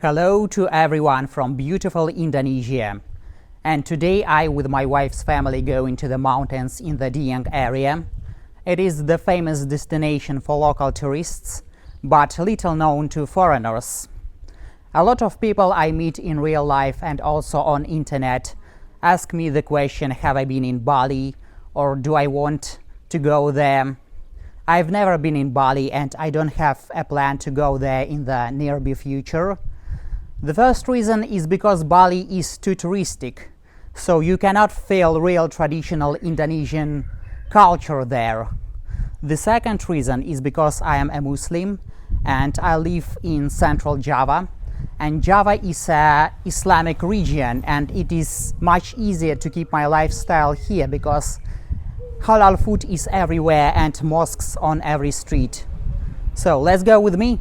Hello to everyone from beautiful Indonesia. And today I with my wife's family go into the mountains in the Dieng area. It is the famous destination for local tourists, but little known to foreigners. A lot of people I meet in real life and also on internet ask me the question, have I been in Bali or do I want to go there? I've never been in Bali and I don't have a plan to go there in the nearby future. The first reason is because Bali is too touristic, so you cannot feel real traditional Indonesian culture there. The second reason is because I am a Muslim and I live in central Java, and Java is an Islamic region and it is much easier to keep my lifestyle here because halal food is everywhere and mosques on every street. So let's go with me.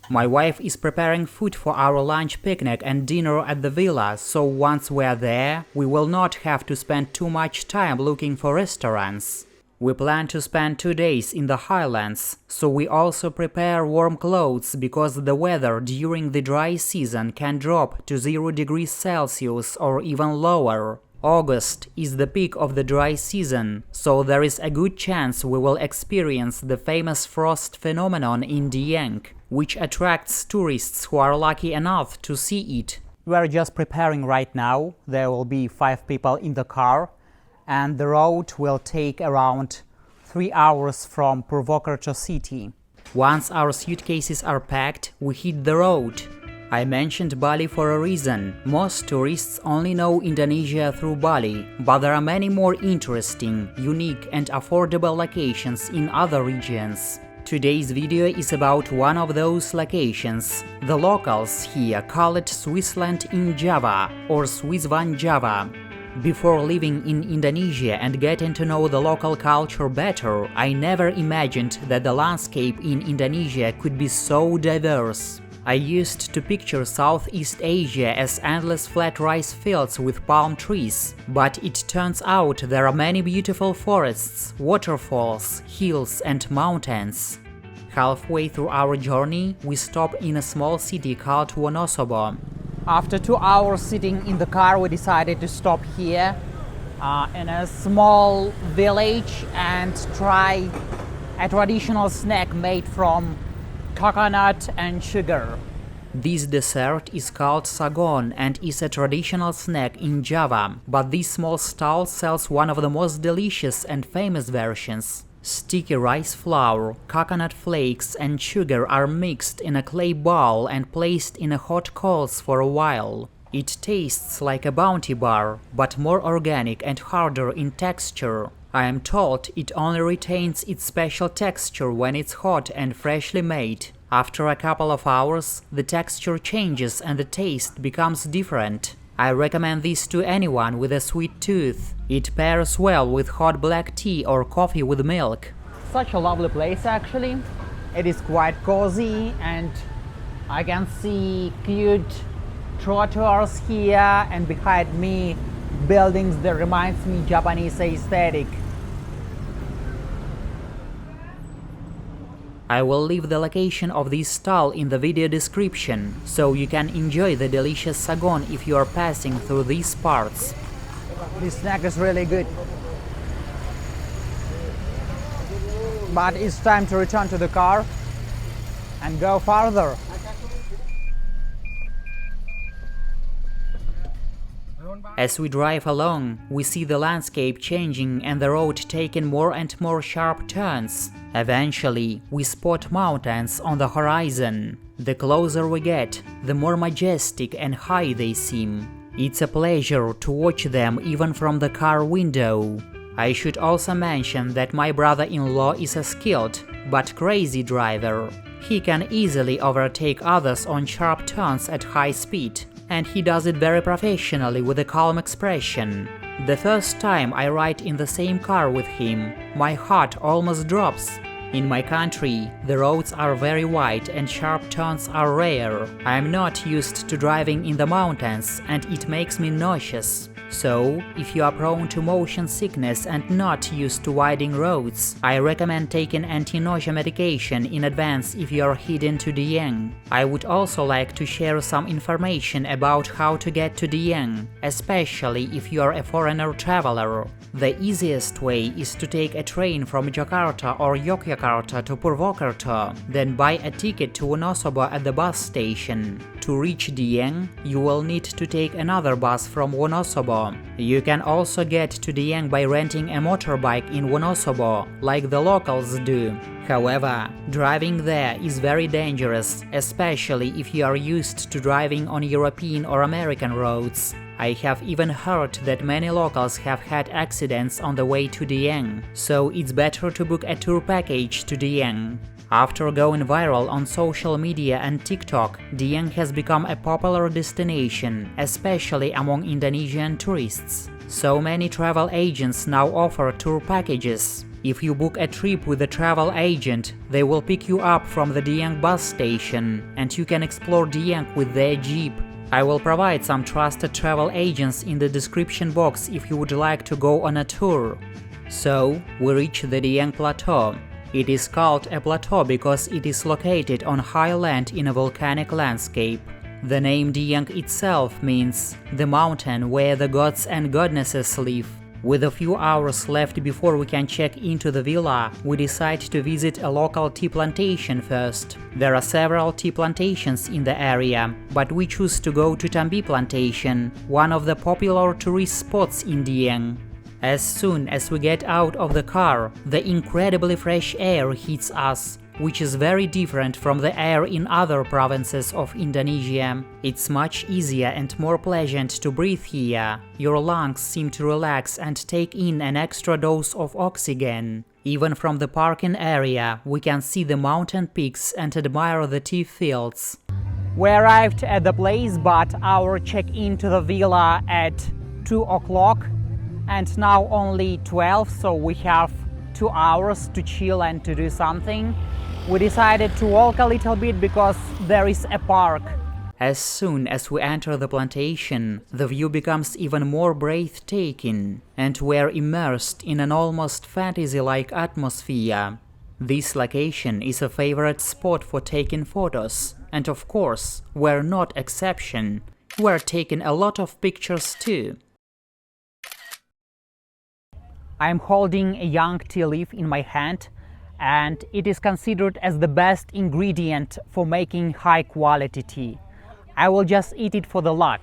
My wife is preparing food for our lunch picnic and dinner at the villa, so once we're there, we will not have to spend too much time looking for restaurants. We plan to spend 2 days in the Highlands, so we also prepare warm clothes because the weather during the dry season can drop to 0 degrees Celsius or even lower. August is the peak of the dry season, so there is a good chance we will experience the famous frost phenomenon in Dieng, which attracts tourists who are lucky enough to see it. We are just preparing right now. There will be 5 people in the car, and the road will take around 3 hours from Purwokerto city. Once our suitcases are packed, we hit the road. I mentioned Bali for a reason. Most tourists only know Indonesia through Bali, but there are many more interesting, unique and affordable locations in other regions. Today's video is about one of those locations. The locals here call it Switzerland in Java or Swiss van Java. Before living in Indonesia and getting to know the local culture better, I never imagined that the landscape in Indonesia could be so diverse. I used to picture Southeast Asia as endless flat rice fields with palm trees, but it turns out there are many beautiful forests, waterfalls, hills and mountains. Halfway through our journey, we stop in a small city called Wonosobo. After 2 hours sitting in the car, we decided to stop here in a small village and try a traditional snack made from coconut and sugar. This dessert is called Sagon and is a traditional snack in Java, but this small stall sells one of the most delicious and famous versions. Sticky rice flour, coconut flakes and sugar are mixed in a clay bowl and placed in a hot coals for a while. It tastes like a bounty bar, but more organic and harder in texture. I am told it only retains its special texture when it's hot and freshly made. After a couple of hours, the texture changes and the taste becomes different. I recommend this to anyone with a sweet tooth. It pairs well with hot black tea or coffee with milk. Such a lovely place actually. It is quite cozy and I can see cute trottoirs here and behind me buildings that reminds me Japanese aesthetic. I will leave the location of this stall in the video description, so you can enjoy the delicious sagon if you are passing through these parts. This snack is really good. But it's time to return to the car and go farther. As we drive along, we see the landscape changing and the road taking more and more sharp turns. Eventually, we spot mountains on the horizon. The closer we get, the more majestic and high they seem. It's a pleasure to watch them even from the car window. I should also mention that my brother-in-law is a skilled, but crazy driver. He can easily overtake others on sharp turns at high speed, and he does it very professionally with a calm expression. The first time I ride in the same car with him, my heart almost drops. In my country, the roads are very wide and sharp turns are rare. I am not used to driving in the mountains and it makes me nauseous. So, if you are prone to motion sickness and not used to winding roads, I recommend taking anti-nausea medication in advance if you are heading to Dieng. I would also like to share some information about how to get to Dieng, especially if you are a foreigner traveler. The easiest way is to take a train from Jakarta or Yogyakarta to Purwokerto, then buy a ticket to Wonosobo at the bus station. To reach Dieng, you will need to take another bus from Wonosobo. You can also get to Dieng by renting a motorbike in Wonosobo, like the locals do. However, driving there is very dangerous, especially if you are used to driving on European or American roads. I have even heard that many locals have had accidents on the way to Dieng, so it's better to book a tour package to Dieng. After going viral on social media and TikTok, Dieng has become a popular destination, especially among Indonesian tourists. So many travel agents now offer tour packages. If you book a trip with a travel agent, they will pick you up from the Dieng bus station, and you can explore Dieng with their jeep. I will provide some trusted travel agents in the description box if you would like to go on a tour. So, we reach the Dieng Plateau. It is called a plateau because it is located on high land in a volcanic landscape. The name Dieng itself means the mountain where the gods and goddesses live. With a few hours left before we can check into the villa, we decide to visit a local tea plantation first. There are several tea plantations in the area, but we choose to go to Tambi Plantation, one of the popular tourist spots in Dieng. As soon as we get out of the car, the incredibly fresh air hits us, which is very different from the air in other provinces of Indonesia. It's much easier and more pleasant to breathe here. Your lungs seem to relax and take in an extra dose of oxygen. Even from the parking area, we can see the mountain peaks and admire the tea fields. We arrived at the place, but our check-in to the villa at 2 o'clock, and now only 12, so we have 2 hours to chill and to do something. We decided to walk a little bit because there is a park. As soon as we enter the plantation, the view becomes even more breathtaking, and we're immersed in an almost fantasy-like atmosphere. This location is a favorite spot for taking photos, and of course, we're not exception. We're taking a lot of pictures too. I'm holding a young tea leaf in my hand, and it is considered as the best ingredient for making high-quality tea. I will just eat it for the luck.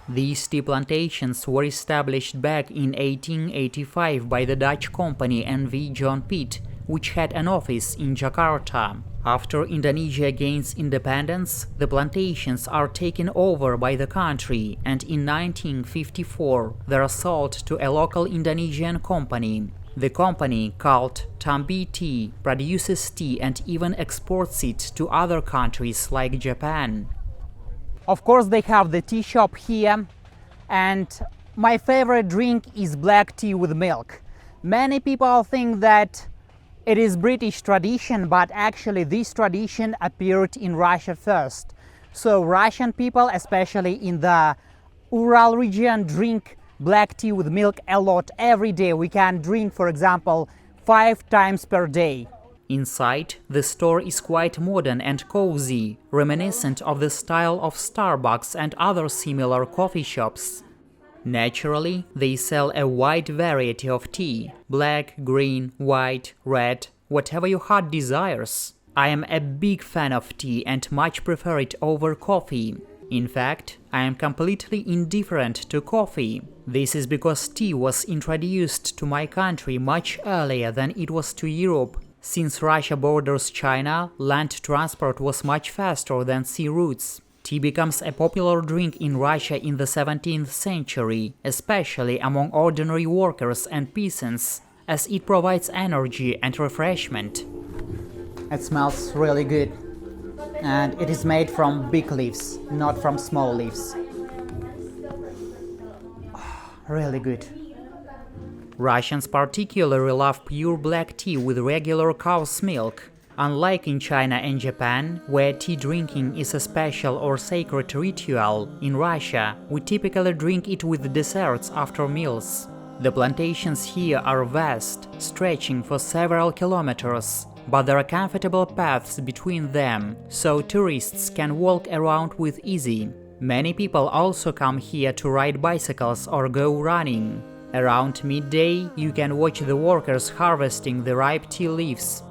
These tea plantations were established back in 1885 by the Dutch company N.V. John Pitt, which had an office in Jakarta. After Indonesia gains independence, the plantations are taken over by the country, and in 1954 they are sold to a local Indonesian company. The company, called Tambi Tea, produces tea and even exports it to other countries like Japan. Of course, they have the tea shop here, and my favorite drink is black tea with milk. Many people think that it is British tradition, but actually this tradition appeared in Russia first. So Russian people, especially in the Ural region, drink black tea with milk a lot every day. We can drink, for example, 5 times per day. Inside, the store is quite modern and cozy, reminiscent of the style of Starbucks and other similar coffee shops. Naturally, they sell a wide variety of tea: black, green, white, red, whatever your heart desires. I am a big fan of tea and much prefer it over coffee. In fact, I am completely indifferent to coffee. This is because tea was introduced to my country much earlier than it was to Europe. Since Russia borders China, land transport was much faster than sea routes. Tea becomes a popular drink in Russia in the 17th century, especially among ordinary workers and peasants, as it provides energy and refreshment. It smells really good, and it is made from big leaves, not from small leaves. Really good. Russians particularly love pure black tea with regular cow's milk. Unlike in China and Japan, where tea drinking is a special or sacred ritual, in Russia we typically drink it with desserts after meals. The plantations here are vast, stretching for several kilometers, but there are comfortable paths between them, so tourists can walk around with ease. Many people also come here to ride bicycles or go running. Around midday, you can watch the workers harvesting the ripe tea leaves.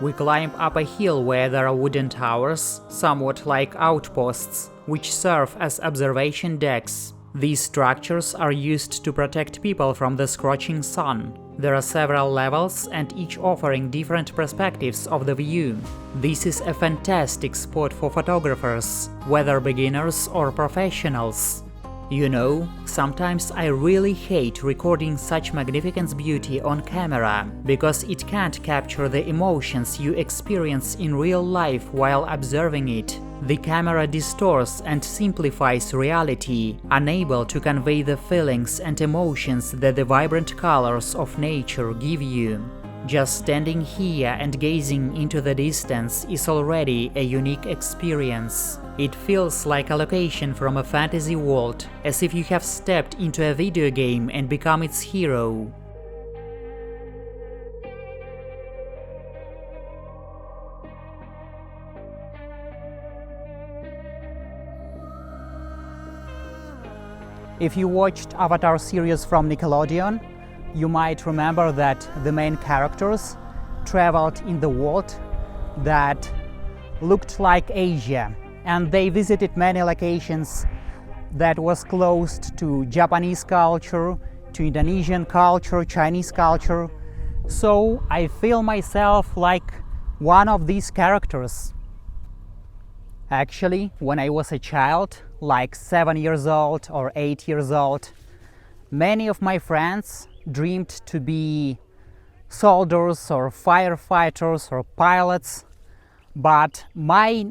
We climb up a hill where there are wooden towers, somewhat like outposts, which serve as observation decks. These structures are used to protect people from the scorching sun. There are several levels and each offering different perspectives of the view. This is a fantastic spot for photographers, whether beginners or professionals. You know, sometimes I really hate recording such magnificent beauty on camera, because it can't capture the emotions you experience in real life while observing it. The camera distorts and simplifies reality, unable to convey the feelings and emotions that the vibrant colors of nature give you. Just standing here and gazing into the distance is already a unique experience. It feels like a location from a fantasy world, as if you have stepped into a video game and become its hero. If you watched Avatar series from Nickelodeon, you might remember that the main characters traveled in the world that looked like Asia, and they visited many locations that was close to Japanese culture, to Indonesian culture, Chinese culture. So I feel myself like one of these characters. Actually, when I was a child, like 7 years old or 8 years old, many of my friends dreamed to be soldiers or firefighters or pilots, but my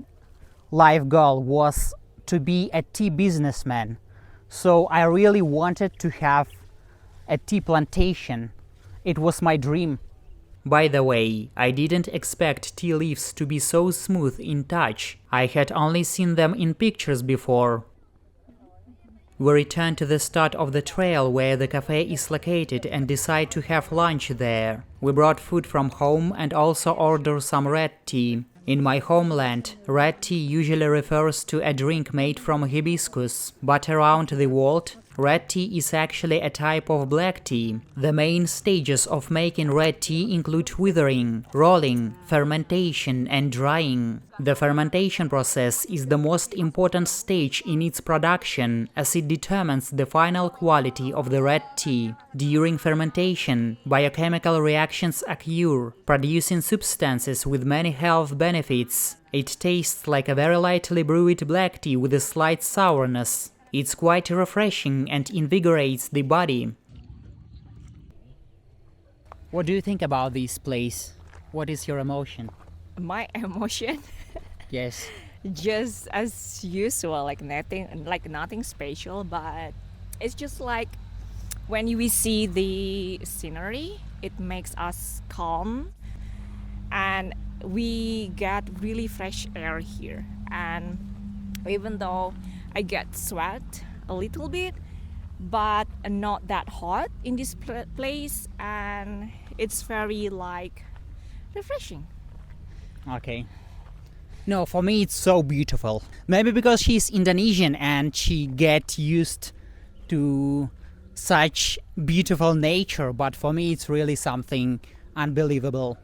life goal was to be a tea businessman. So I really wanted to have a tea plantation. It was my dream. By the way, I didn't expect tea leaves to be so smooth in touch. I had only seen them in pictures before. We return to the start of the trail where the cafe is located and decide to have lunch there. We brought food from home and also ordered some red tea. In my homeland, red tea usually refers to a drink made from hibiscus, but around the world, red tea is actually a type of black tea. The main stages of making red tea include withering, rolling, fermentation, and drying. The fermentation process is the most important stage in its production, as it determines the final quality of the red tea. During fermentation, biochemical reactions occur, producing substances with many health benefits. It tastes like a very lightly brewed black tea with a slight sourness. It's quite refreshing and invigorates the body. What do you think about this place? What is your emotion? My emotion, Yes. just as usual, like nothing special, but it's just like when we see the scenery, it makes us calm, and we get really fresh air here. And even though I get sweat a little bit, but not that hot in this place, and it's very like refreshing. Okay. No, for me it's so beautiful. Maybe because she's Indonesian and she get used to such beautiful nature, but for me it's really something unbelievable.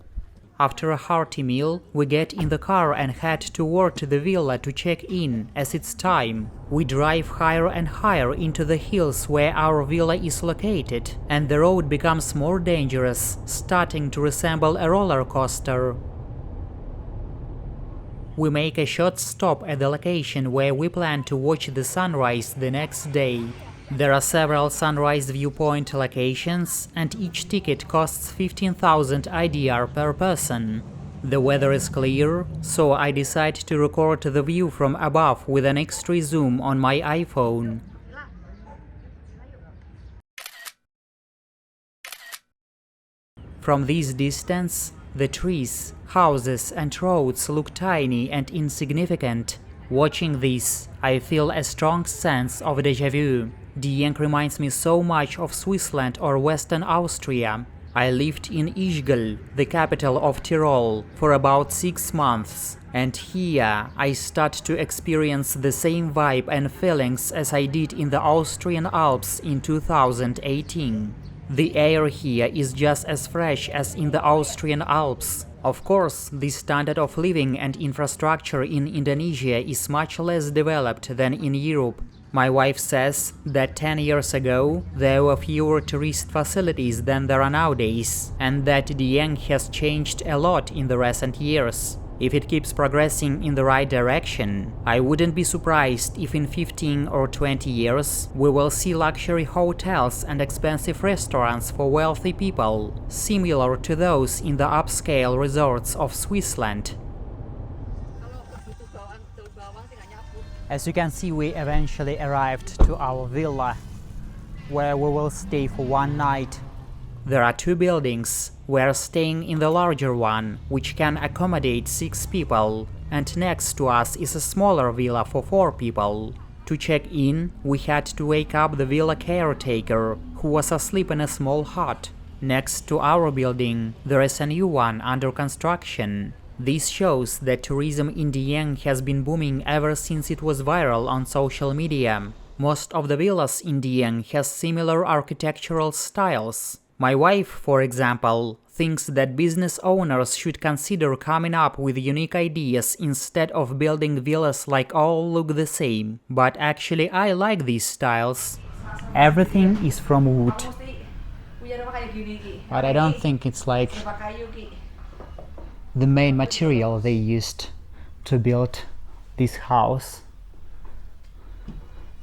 After a hearty meal, we get in the car and head toward the villa to check in, as it's time. We drive higher and higher into the hills where our villa is located, and the road becomes more dangerous, starting to resemble a roller coaster. We make a short stop at the location where we plan to watch the sunrise the next day. There are several sunrise viewpoint locations, and each ticket costs 15,000 IDR per person. The weather is clear, so I decide to record the view from above with an extra zoom on my iPhone. From this distance, The trees, houses and roads look tiny and insignificant. Watching this, I feel a strong sense of déjà vu. Dieng reminds me so much of Switzerland or Western Austria. I lived in Ischgl, the capital of Tyrol, for about 6 months, and here I start to experience the same vibe and feelings as I did in the Austrian Alps in 2018. The air here is just as fresh as in the Austrian Alps. Of course, the standard of living and infrastructure in Indonesia is much less developed than in Europe. My wife says that 10 years ago there were fewer tourist facilities than there are nowadays, and that Dieng has changed a lot in the recent years. If it keeps progressing in the right direction, I wouldn't be surprised if in 15 or 20 years we will see luxury hotels and expensive restaurants for wealthy people, similar to those in the upscale resorts of Switzerland. As you can see, we eventually arrived to our villa, where we will stay for one night. There are 2 buildings. We are staying in the larger one, which can accommodate 6 people, and next to us is a smaller villa for 4 people. To check in, we had to wake up the villa caretaker, who was asleep in a small hut. Next to our building, there is a new one under construction. This shows that tourism in Dieng has been booming ever since it was viral on social media. Most of the villas in Dieng has similar architectural styles. My wife, for example, thinks that business owners should consider coming up with unique ideas instead of building villas like all look the same. But actually I like these styles. Everything is from wood. But I don't think it's like the main material they used to build this house.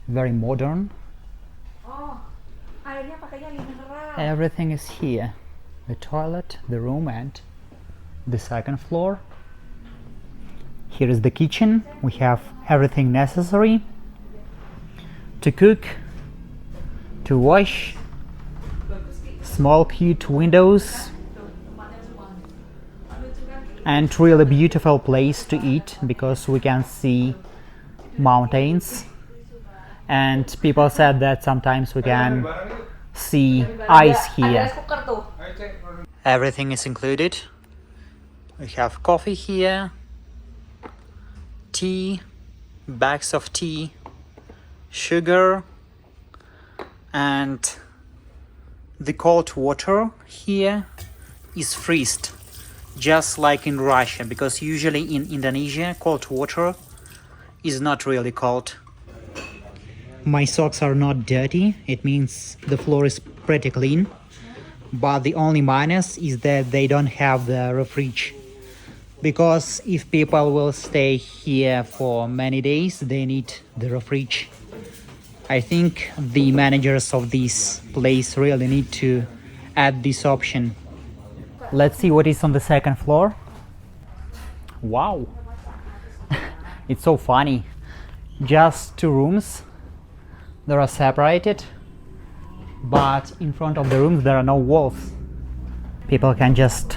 Very modern. Everything is here. The toilet, the room and the second floor. Here is the kitchen. We have everything necessary to cook, to wash. Small cute windows. And really beautiful place to eat because we can see mountains. And people said that sometimes we can see ice here. Everything is included. We have coffee here, tea, bags of tea, sugar, and the cold water here is freezed, just like in Russia, because usually in Indonesia cold water is not really cold. My socks are not dirty, it means the floor is pretty clean, but the only minus is that they don't have the fridge, because if people will stay here for many days, they need the fridge. I think the managers of this place really need to add this option. Let's see what is on the second floor. Wow, it's so funny. Just 2 rooms. They are separated, but in front of the rooms there are no walls. People can just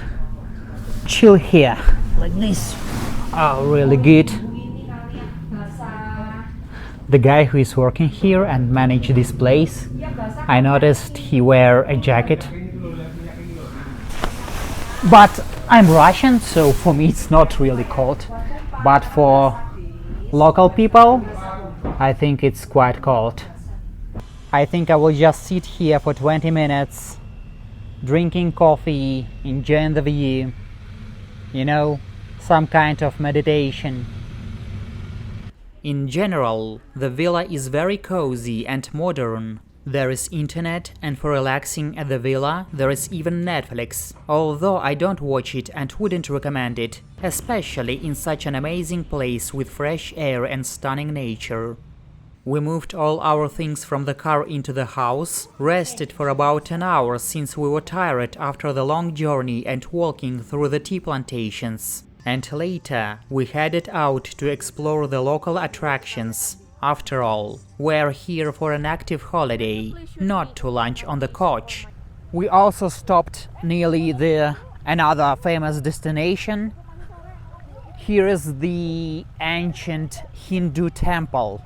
chill here like this. Oh, really good. The guy who is working here and manage this place, I noticed he wear a jacket. But I'm Russian, so for me it's not really cold. But for local people, I think it's quite cold. I think I will just sit here for 20 minutes, drinking coffee, enjoying the view, you know, some kind of meditation. In general, the villa is very cozy and modern. There is internet, and for relaxing at the villa, there is even Netflix, although I don't watch it and wouldn't recommend it, especially in such an amazing place with fresh air and stunning nature. We moved all our things from the car into the house, rested for about an hour since we were tired after the long journey and walking through the tea plantations. And later, we headed out to explore the local attractions. After all, we're here for an active holiday, not to lunch on the couch. We also stopped nearly the Another famous destination. Here is the ancient Hindu temple.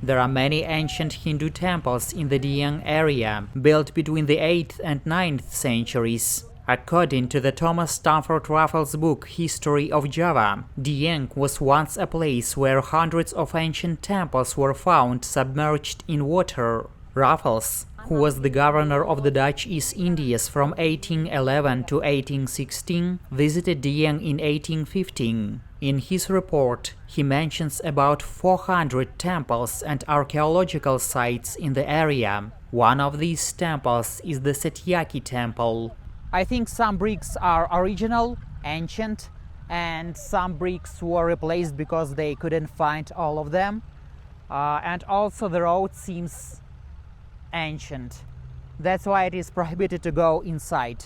There are many ancient Hindu temples in the Dieng area, built between the 8th and 9th centuries. According to the Thomas Stamford Raffles book History of Java, Dieng was once a place where hundreds of ancient temples were found submerged in water. Raffles, who was the governor of the Dutch East Indies from 1811 to 1816, visited Dieng in 1815. In his report, he mentions about 400 temples and archaeological sites in the area. One of these temples is the Satyaki temple. I think some bricks are original, ancient, and some bricks were replaced because they couldn't find all of them. And also the road seems ancient. That's why it is prohibited to go inside.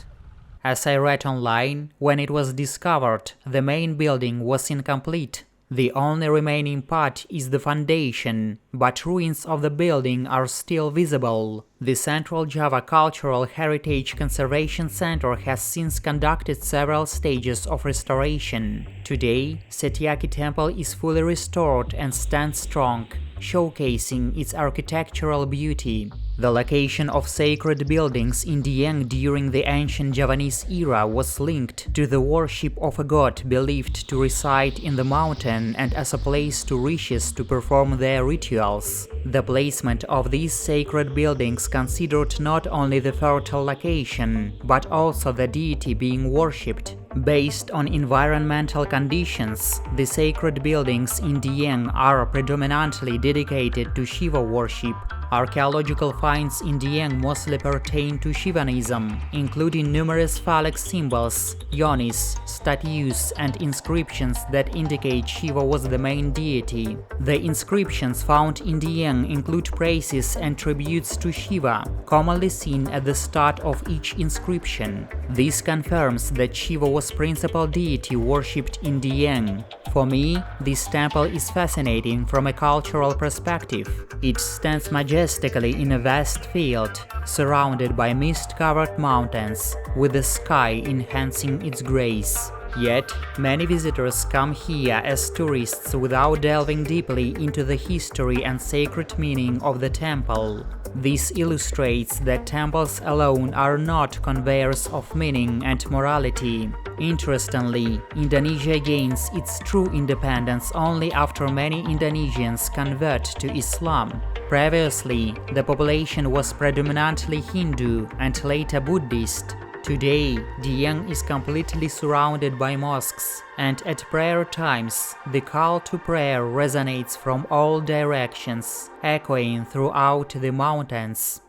As I read online, when it was discovered, the main building was incomplete. The only remaining part is the foundation, but ruins of the building are still visible. The Central Java Cultural Heritage Conservation Center has since conducted several stages of restoration. Today, Satyaki Temple is fully restored and stands strong, showcasing its architectural beauty. The location of sacred buildings in Dieng during the ancient Javanese era was linked to the worship of a god believed to reside in the mountain and as a place to riches to perform their rituals. The placement of these sacred buildings considered not only the fertile location, but also the deity being worshipped. Based on environmental conditions, the sacred buildings in Dieng are predominantly dedicated to Shiva worship. Archaeological finds in Dieng mostly pertain to Shivanism, including numerous phallic symbols, yonis, statues, and inscriptions that indicate Shiva was the main deity. The inscriptions found in Dieng include praises and tributes to Shiva, commonly seen at the start of each inscription. This confirms that Shiva was principal deity worshipped in Dieng. For me, this temple is fascinating from a cultural perspective. It stands majestically in a vast field, surrounded by mist-covered mountains, with the sky enhancing its grace. Yet, many visitors come here as tourists without delving deeply into the history and sacred meaning of the temple. This illustrates that temples alone are not conveyors of meaning and morality. Interestingly, Indonesia gains its true independence only after many Indonesians convert to Islam. Previously, the population was predominantly Hindu and later Buddhist. Today, Dieng is completely surrounded by mosques, and at prayer times, the call to prayer resonates from all directions, echoing throughout the mountains.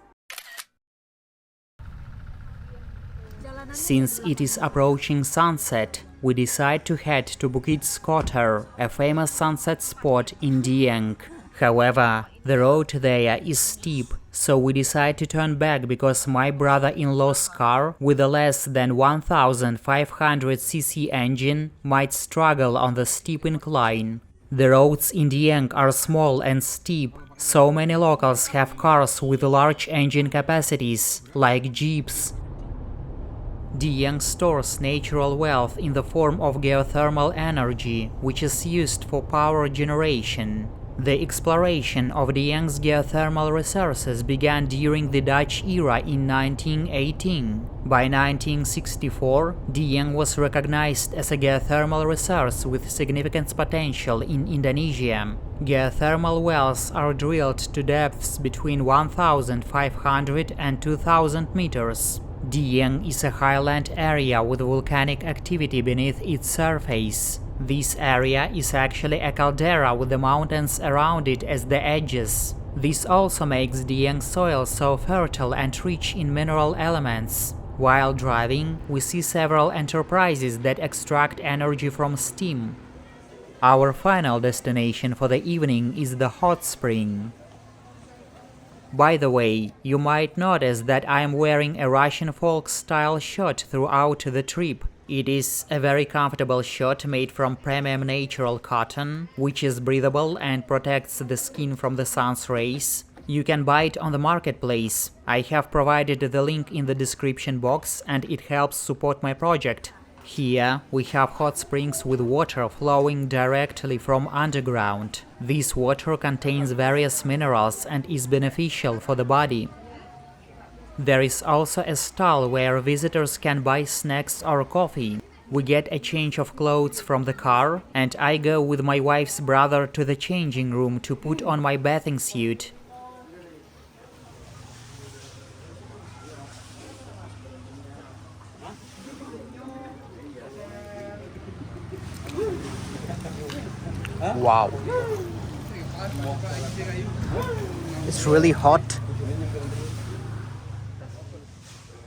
Since it is approaching sunset, we decide to head to Bukit Skoter, a famous sunset spot in Dieng. However, the road there is steep, so we decide to turn back because my brother-in-law's car, with a less than 1500cc engine, might struggle on the steep incline. The roads in Dieng are small and steep, so many locals have cars with large engine capacities, like jeeps. Dieng stores natural wealth in the form of geothermal energy, which is used for power generation. The exploration of Dieng's geothermal resources began during the Dutch era in 1918. By 1964, Dieng was recognized as a geothermal resource with significant potential in Indonesia. Geothermal wells are drilled to depths between 1,500 and 2,000 meters. Dieng is a highland area with volcanic activity beneath its surface. This area is actually a caldera with the mountains around it as the edges. This also makes Dieng soil so fertile and rich in mineral elements. While driving, we see several enterprises that extract energy from steam. Our final destination for the evening is the hot spring. By the way, you might notice that I am wearing a Russian folk-style shirt throughout the trip. It is a very comfortable shirt made from premium natural cotton, which is breathable and protects the skin from the sun's rays. You can buy it on the marketplace. I have provided the link in the description box and it helps support my project. Here we have hot springs with water flowing directly from underground. This water contains various minerals and is beneficial for the body. There is also a stall where visitors can buy snacks or coffee. We get a change of clothes from the car, and I go with my wife's brother to the changing room to put on my bathing suit. Wow. It's really hot.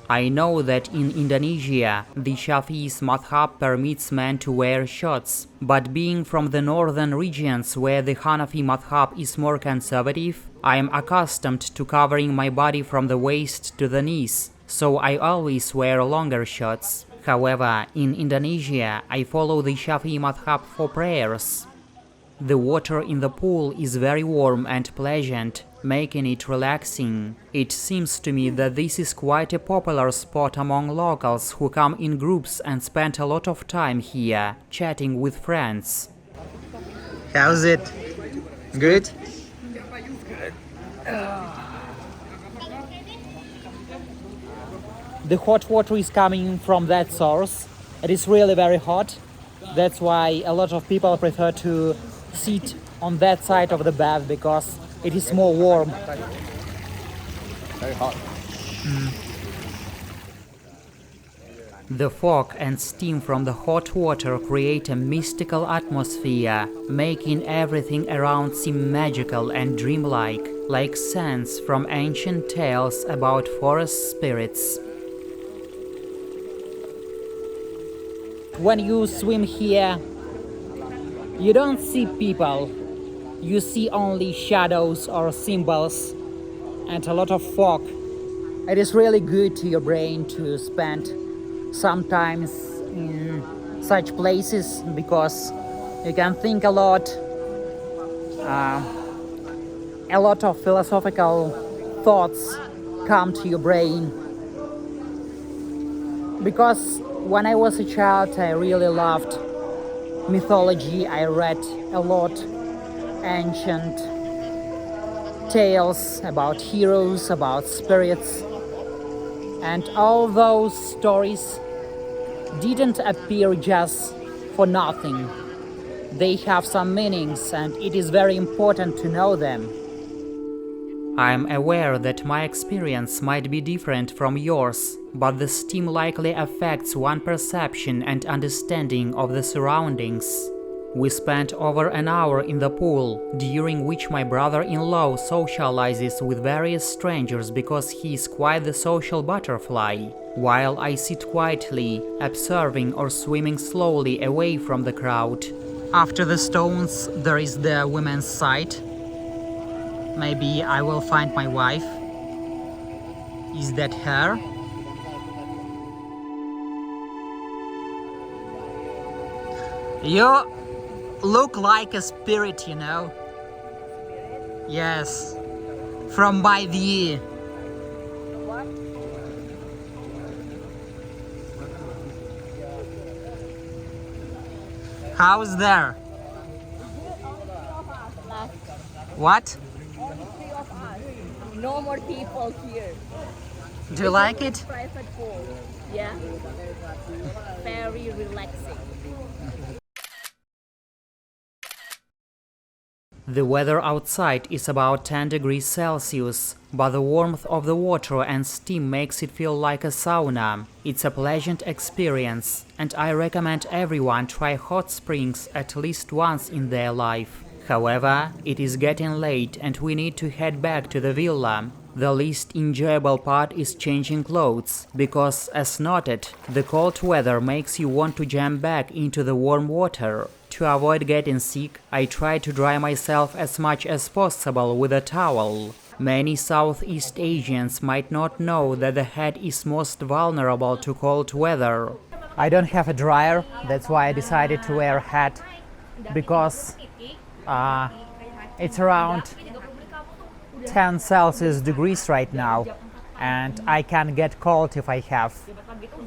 I know that in Indonesia, the Shafi's madhab permits men to wear shorts, but being from the northern regions where the Hanafi madhab is more conservative, I am accustomed to covering my body from the waist to the knees, so I always wear longer shorts. However, in Indonesia, I follow the Shafi madhab for prayers. The water in the pool is very warm and pleasant, making it relaxing. It seems to me that this is quite a popular spot among locals who come in groups and spend a lot of time here, chatting with friends. How's it? Good? The hot water is coming from that source. It is really very hot. That's why a lot of people prefer to sit on that side of the bath because it is more warm. Very hot. The fog and steam from the hot water create a mystical atmosphere, making everything around seem magical and dreamlike, like scenes from ancient tales about forest spirits. When you swim here, you don't see people. You see only shadows or symbols and a lot of fog. It is really good to your brain to spend sometimes in such places because you can think a lot of philosophical thoughts come to your brain. Because when I was a child, I really loved mythology. I read a lot ancient tales about heroes, about spirits, and all those stories didn't appear just for nothing. They have some meanings and it is very important to know them. I'm aware that my experience might be different from yours, but the steam likely affects one's perception and understanding of the surroundings. We spent over an hour in the pool, during which my brother-in-law socializes with various strangers because he is quite the social butterfly, while I sit quietly, observing or swimming slowly away from the crowd. After the stones, there is the women's side. Maybe I will find my wife. Is that her? You look like a spirit, you know? Yes. From my view. How's there? What? No more people here. Do you like it? Private pool. Yeah. Very relaxing. The weather outside is about 10 degrees Celsius, but the warmth of the water and steam makes it feel like a sauna. It's a pleasant experience, and I recommend everyone try hot springs at least once in their life. However, it is getting late and we need to head back to the villa. The least enjoyable part is changing clothes, because, as noted, the cold weather makes you want to jump back into the warm water. To avoid getting sick, I try to dry myself as much as possible with a towel. Many Southeast Asians might not know that the head is most vulnerable to cold weather. I don't have a dryer, that's why I decided to wear a hat, because it's around 10 Celsius degrees right now, and I can get cold if I have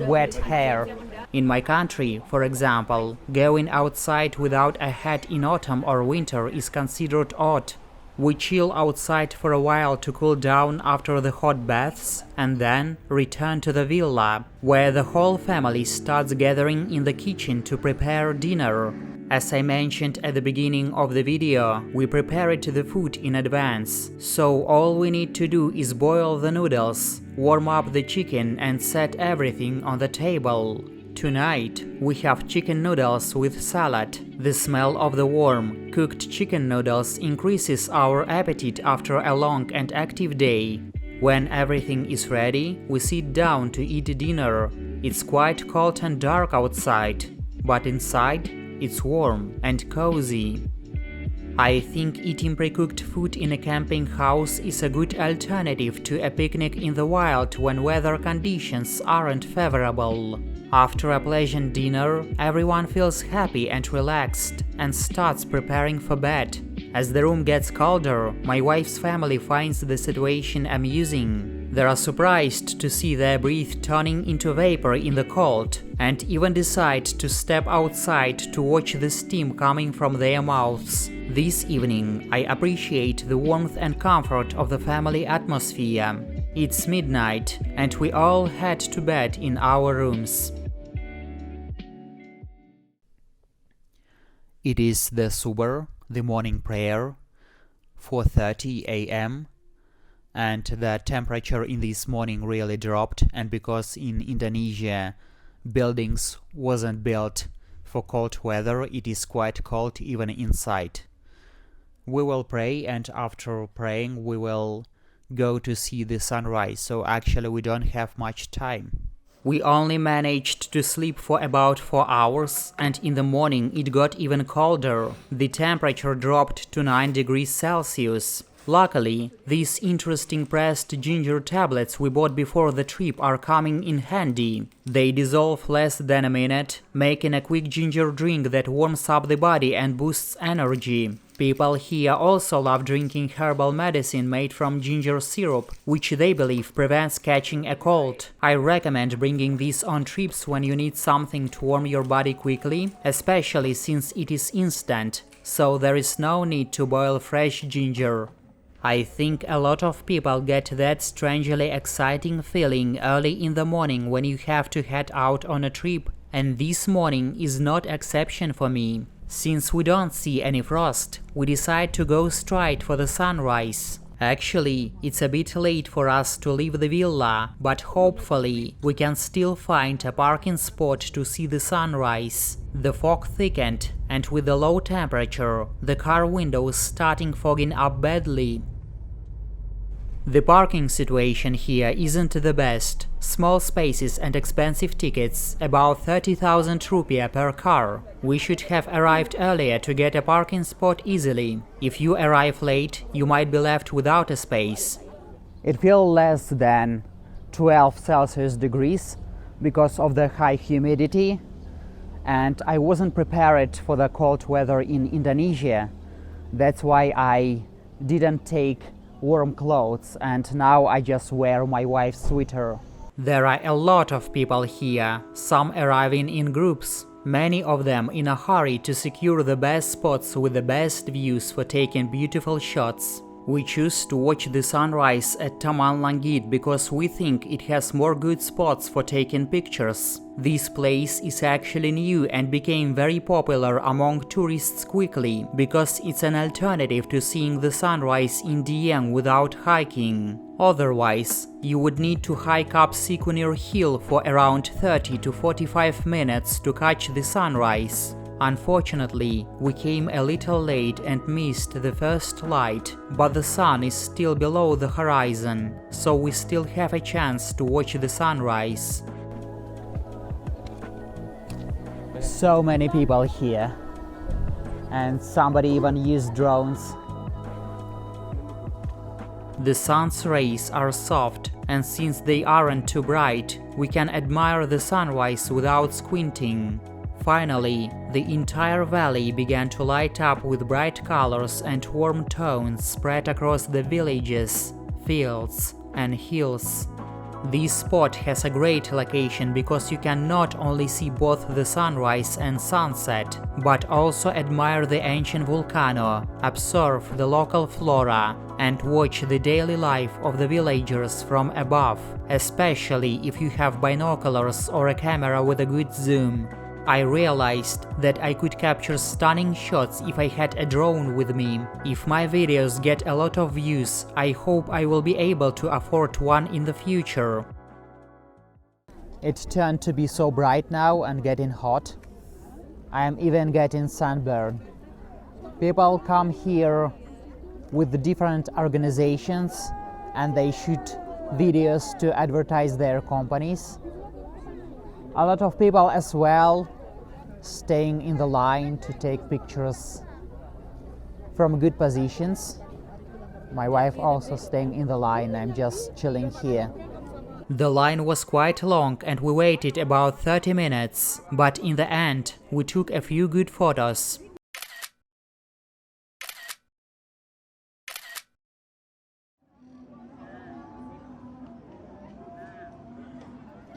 wet hair. In my country, for example, going outside without a hat in autumn or winter is considered odd. We chill outside for a while to cool down after the hot baths and then return to the villa, where the whole family starts gathering in the kitchen to prepare dinner. As I mentioned at the beginning of the video, we prepared the food in advance, so all we need to do is boil the noodles, warm up the chicken and set everything on the table. Tonight, we have chicken noodles with salad. The smell of the warm, cooked chicken noodles increases our appetite after a long and active day. When everything is ready, we sit down to eat dinner. It's quite cold and dark outside, but inside, it's warm and cozy. I think eating pre-cooked food in a camping house is a good alternative to a picnic in the wild when weather conditions aren't favorable. After a pleasant dinner, everyone feels happy and relaxed and starts preparing for bed. As the room gets colder, my wife's family finds the situation amusing. They are surprised to see their breath turning into vapor in the cold and even decide to step outside to watch the steam coming from their mouths. This evening, I appreciate the warmth and comfort of the family atmosphere. It's midnight and we all head to bed in our rooms. It is the Subuh, the morning prayer, 4:30 a.m. and the temperature in this morning really dropped, and because in Indonesia buildings wasn't built for cold weather, it is quite cold even inside. We will pray, and after praying we will go to see the sunrise, so actually we don't have much time. We only managed to sleep for about 4 hours, and in the morning it got even colder. The temperature dropped to 9 degrees Celsius. Luckily, these interesting pressed ginger tablets we bought before the trip are coming in handy. They dissolve less than a minute, making a quick ginger drink that warms up the body and boosts energy. People here also love drinking herbal medicine made from ginger syrup, which they believe prevents catching a cold. I recommend bringing these on trips when you need something to warm your body quickly, especially since it is instant, so there is no need to boil fresh ginger. I think a lot of people get that strangely exciting feeling early in the morning when you have to head out on a trip, and this morning is no exception for me. Since we don't see any frost, we decide to go straight for the sunrise. Actually, it's a bit late for us to leave the villa, but hopefully we can still find a parking spot to see the sunrise. The fog thickened, and with the low temperature, the car windows starting fogging up badly. The parking situation here isn't the best. Small spaces and expensive tickets, about 30,000 rupiah per car. We should have arrived earlier to get a parking spot easily. If you arrive late, you might be left without a space. It feels less than 12 Celsius degrees because of the high humidity, and I wasn't prepared for the cold weather in Indonesia. That's why I didn't take warm clothes, and now I just wear my wife's sweater. There are a lot of people here, some arriving in groups, many of them in a hurry to secure the best spots with the best views for taking beautiful shots. We choose to watch the sunrise at Taman Langit because we think it has more good spots for taking pictures. This place is actually new and became very popular among tourists quickly because it's an alternative to seeing the sunrise in Dieng without hiking. Otherwise, you would need to hike up Sikunir Hill for around 30 to 45 minutes to catch the sunrise. Unfortunately, we came a little late and missed the first light, but the sun is still below the horizon, so we still have a chance to watch the sunrise. So many people here, and somebody even used drones. The sun's rays are soft, and since they aren't too bright, we can admire the sunrise without squinting. Finally, the entire valley began to light up with bright colors and warm tones spread across the villages, fields, and hills. This spot has a great location because you can not only see both the sunrise and sunset, but also admire the ancient volcano, observe the local flora, and watch the daily life of the villagers from above, especially if you have binoculars or a camera with a good zoom. I realized that I could capture stunning shots if I had a drone with me. If my videos get a lot of views, I hope I will be able to afford one in the future. It turned to be so bright now and getting hot. I am even getting sunburn. People come here with different organizations and they shoot videos to advertise their companies. A lot of people as well staying in the line to take pictures from good positions. My wife also staying in the line, I'm just chilling here. The line was quite long and we waited about 30 minutes, but in the end we took a few good photos.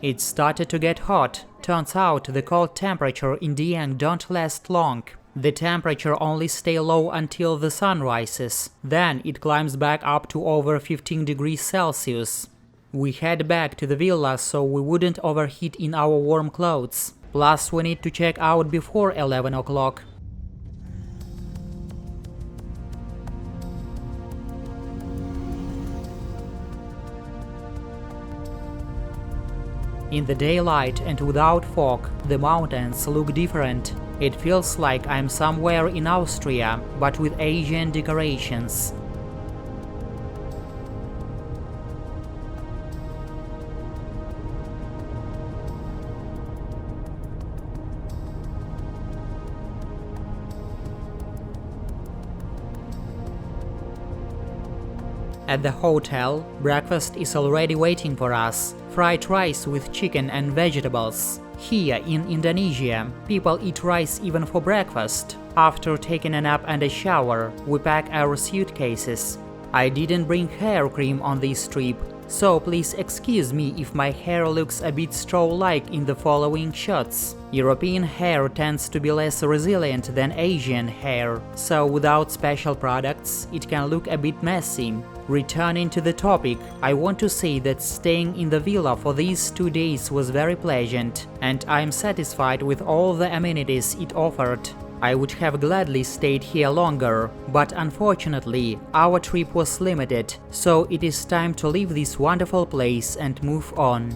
It started to get hot. Turns out the cold temperature in Dieng don't last long. The temperature only stays low until the sun rises. Then it climbs back up to over 15 degrees Celsius. We head back to the villa so we wouldn't overheat in our warm clothes. Plus we need to check out before 11 o'clock. In the daylight and without fog, the mountains look different. It feels like I'm somewhere in Austria, but with Asian decorations. At the hotel, breakfast is already waiting for us. Fried rice with chicken and vegetables. Here in Indonesia, people eat rice even for breakfast. After taking a nap and a shower, we pack our suitcases. I didn't bring hair cream on this trip, so please excuse me if my hair looks a bit straw-like in the following shots. European hair tends to be less resilient than Asian hair, so without special products, it can look a bit messy. Returning to the topic, I want to say that staying in the villa for these 2 days was very pleasant, and I'm satisfied with all the amenities it offered. I would have gladly stayed here longer, but unfortunately, our trip was limited, so it is time to leave this wonderful place and move on.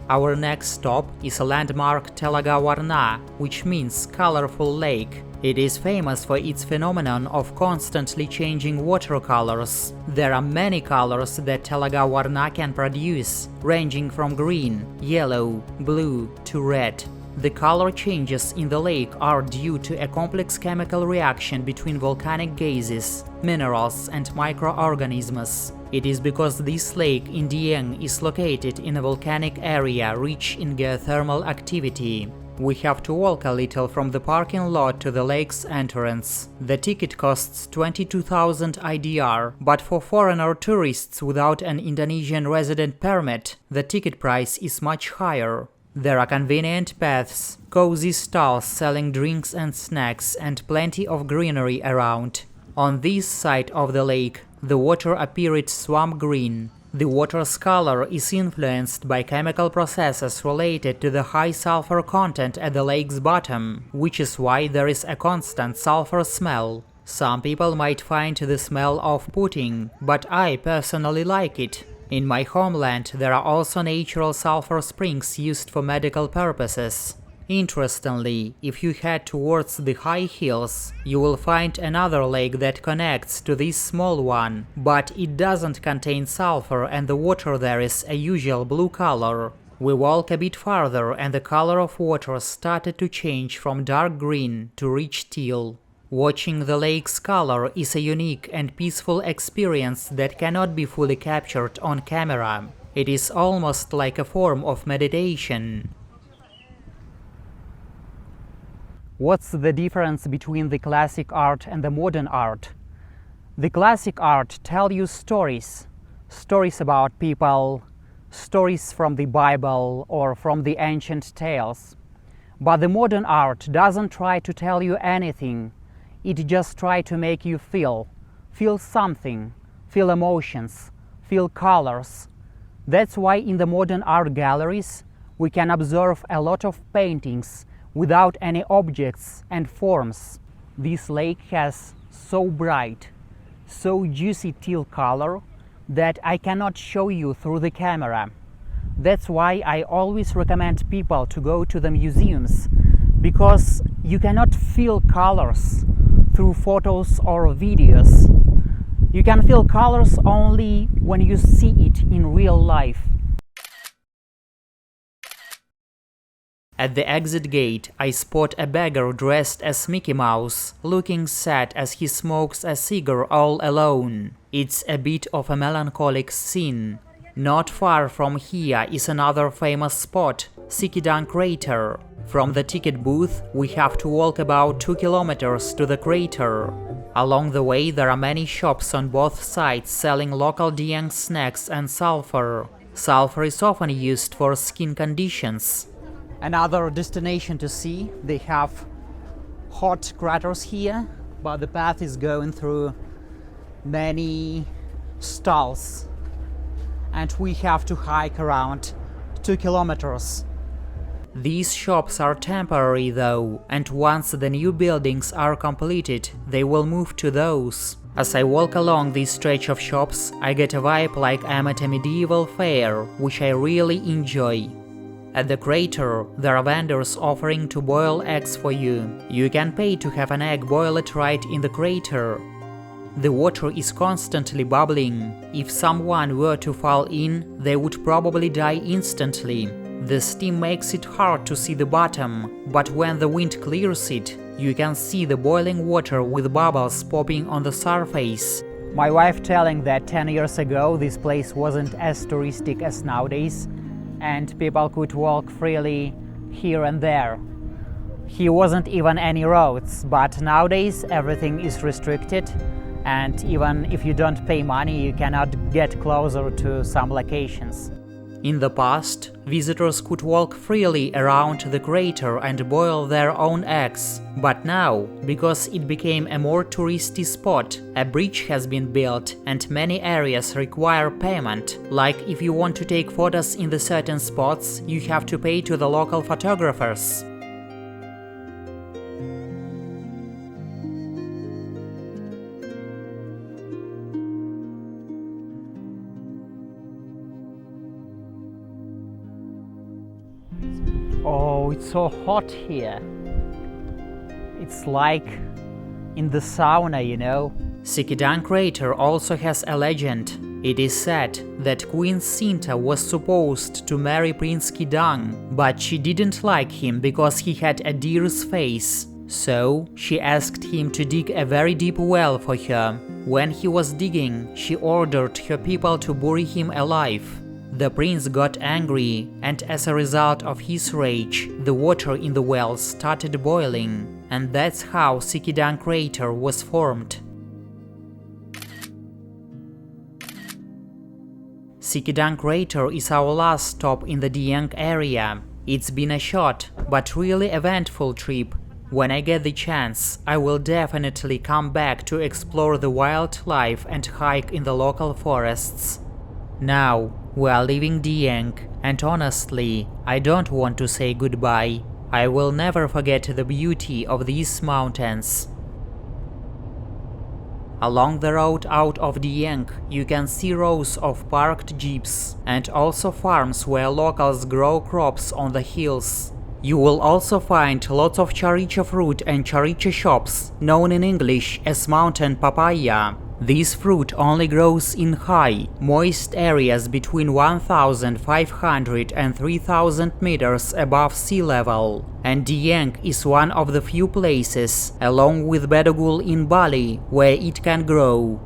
Our next stop is a landmark Telaga Warna, which means colorful lake. It is famous for its phenomenon of constantly changing watercolors. There are many colors that Telaga Warna can produce, ranging from green, yellow, blue to red. The color changes in the lake are due to a complex chemical reaction between volcanic gases, minerals and microorganisms. It is because this lake in Dieng is located in a volcanic area rich in geothermal activity. We have to walk a little from the parking lot to the lake's entrance. The ticket costs 22,000 IDR, but for foreigner tourists without an Indonesian resident permit, the ticket price is much higher. There are convenient paths, cozy stalls selling drinks and snacks, and plenty of greenery around. On this side of the lake, the water appeared swamp green. The water's color is influenced by chemical processes related to the high sulfur content at the lake's bottom, which is why there is a constant sulfur smell. Some people might find the smell off-putting, but I personally like it. In my homeland, there are also natural sulfur springs used for medical purposes. Interestingly, if you head towards the high hills, you will find another lake that connects to this small one, but it doesn't contain sulfur and the water there is a usual blue color. We walk a bit farther and the color of water started to change from dark green to rich teal. Watching the lake's color is a unique and peaceful experience that cannot be fully captured on camera. It is almost like a form of meditation. What's the difference between the classic art and the modern art? The classic art tells you stories about people, stories from the Bible or from the ancient tales. But the modern art doesn't try to tell you anything. It just tries to make you feel something, feel emotions, feel colors. That's why in the modern art galleries we can observe a lot of paintings without any objects and forms. This lake has so bright, so juicy teal color that I cannot show you through the camera. That's why I always recommend people to go to the museums, because you cannot feel colors through photos or videos. You can feel colors only when you see it in real life. At the exit gate, I spot a beggar dressed as Mickey Mouse, looking sad as he smokes a cigar all alone. It's a bit of a melancholic scene. Not far from here is another famous spot, Sikidang crater. From the ticket booth, we have to walk about 2 kilometers to the crater. Along the way, there are many shops on both sides selling local Dieng snacks and sulfur. Sulfur is often used for skin conditions. Another destination to see, they have hot craters here, but the path is going through many stalls and we have to hike around 2 kilometers. These shops are temporary though, and once the new buildings are completed, they will move to those. As I walk along this stretch of shops, I get a vibe like I'm at a medieval fair, which I really enjoy. At the crater, there are vendors offering to boil eggs for you. You can pay to have an egg boiled right in the crater. The water is constantly bubbling. If someone were to fall in, they would probably die instantly. The steam makes it hard to see the bottom, but when the wind clears it, you can see the boiling water with bubbles popping on the surface. My wife telling that 10 years ago this place wasn't as touristic as nowadays, and people could walk freely here and there. Here wasn't even any roads, but nowadays everything is restricted, and even if you don't pay money, you cannot get closer to some locations. In the past, visitors could walk freely around the crater and boil their own eggs, but now, because it became a more touristy spot, a bridge has been built and many areas require payment. Like if you want to take photos in the certain spots, you have to pay to the local photographers. Oh, it's so hot here. It's like in the sauna, you know. Sikidang crater also has a legend. It is said that Queen Sinta was supposed to marry Prince Kidang, but she didn't like him because he had a deer's face. So she asked him to dig a very deep well for her. When he was digging, she ordered her people to bury him alive. The prince got angry, and as a result of his rage, the water in the well started boiling, and that's how Sikidang crater was formed. Sikidang crater is our last stop in the Dieng area. It's been a short, but really eventful trip. When I get the chance, I will definitely come back to explore the wildlife and hike in the local forests. Now, we are leaving Dieng, and honestly, I don't want to say goodbye. I will never forget the beauty of these mountains. Along the road out of Dieng, you can see rows of parked jeeps, and also farms where locals grow crops on the hills. You will also find lots of charicha fruit and charicha shops, known in English as mountain papaya. This fruit only grows in high, moist areas between 1,500 and 3,000 meters above sea level, and Dieng is one of the few places, along with Bedugul in Bali, where it can grow.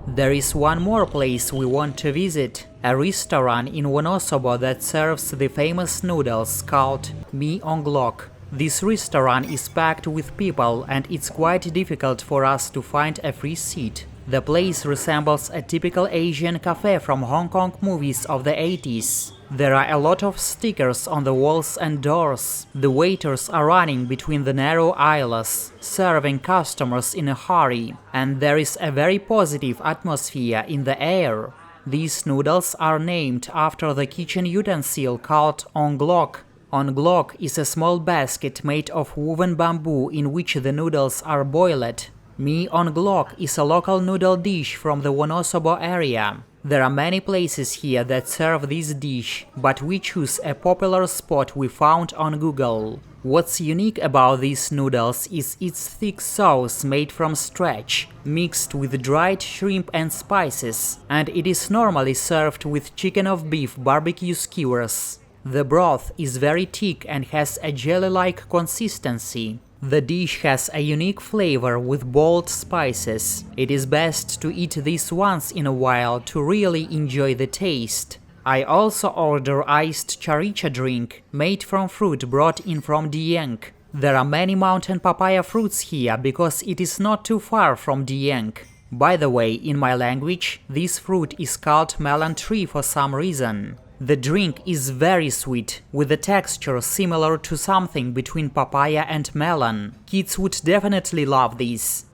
There is one more place we want to visit, a restaurant in Wonosobo that serves the famous noodles called Mie Onglok. This restaurant is packed with people and it's quite difficult for us to find a free seat. The place resembles a typical Asian cafe from Hong Kong movies of the 80s. There are a lot of stickers on the walls and doors. The waiters are running between the narrow aisles, serving customers in a hurry, and there is a very positive atmosphere in the air. These noodles are named after the kitchen utensil called onglok. Onglok is a small basket made of woven bamboo in which the noodles are boiled. Mee onglok is a local noodle dish from the Wonosobo area. There are many places here that serve this dish, but we choose a popular spot we found on Google. What's unique about these noodles is its thick sauce made from starch, mixed with dried shrimp and spices, and it is normally served with chicken or beef barbecue skewers. The broth is very thick and has a jelly-like consistency. The dish has a unique flavor with bold spices. It is best to eat this once in a while to really enjoy the taste. I also order iced charicha drink, made from fruit brought in from Dieng. There are many mountain papaya fruits here because it is not too far from Dieng. By the way, in my language, this fruit is called melon tree for some reason. The drink is very sweet, with a texture similar to something between papaya and melon. Kids would definitely love this.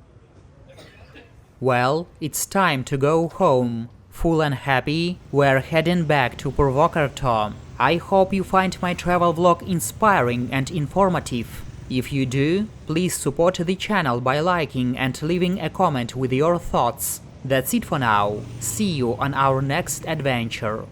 Well, it's time to go home. Full and happy, we're heading back to Purwokerto. I hope you find my travel vlog inspiring and informative. If you do, please support the channel by liking and leaving a comment with your thoughts. That's it for now. See you on our next adventure.